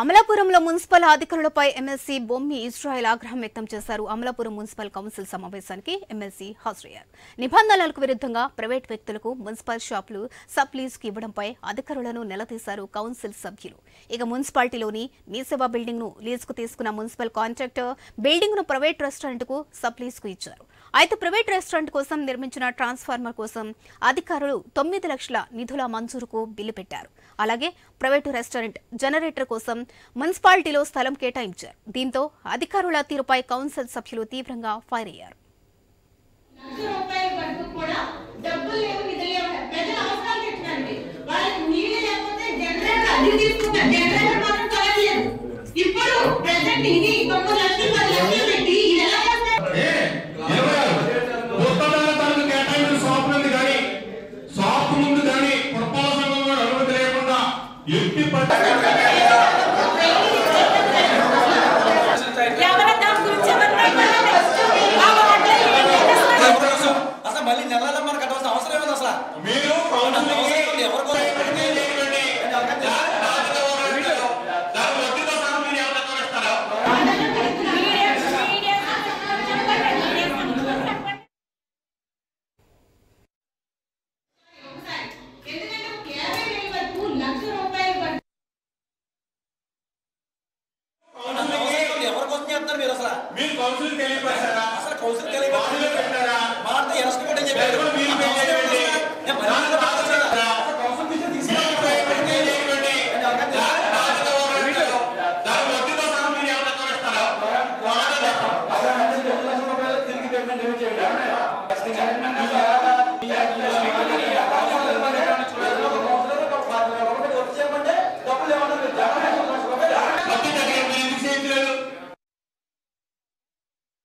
అమలాపురంలో మున్సిపల్ అధికారులపై MLC Bommi Israel ఆగ్రహం వ్యక్తం చేశారు. అమలాపురం మున్సిపల్ కౌన్సిల్ సమావేశానికి ఎమ్మెల్సీ హాజరయ్యారు. నిబంధనలకు విరుద్ధంగా ప్రైవేట్ వ్యక్తులకు మున్సిపల్ షాపులు సబ్ లీజుకు ఇవ్వడంపై అధికారులను నిలదీశారు కౌన్సిల్ సభ్యులు. ఇక మున్సిపాలిటీలోని మీసేవా బిల్డింగ్ ను లీజుకు తీసుకున్న మున్సిపల్ కాంట్రాక్టర్ బిల్డింగ్ ను ప్రైవేట్ రెస్టారెంట్ కు సబ్ లీజుకు ఇచ్చారు. అయితే ప్రైవేట్ రెస్టారెంట్ కోసం నిర్మించిన ట్రాన్స్ఫార్మర్ కోసం అధికారులు 9 లక్షల నిధుల మంజూరుకు బిల్లు పెట్టారు. అలాగే ప్రైవేటు రెస్టారెంట్ జనరేటర్ కోసం మున్సిపాలిటీలో స్థలం కేటాయించారు. దీంతో అధికారుల తీరుపై కౌన్సిల్ సభ్యులు తీవ్రంగా ఫైర్ అయ్యారు. Yeah.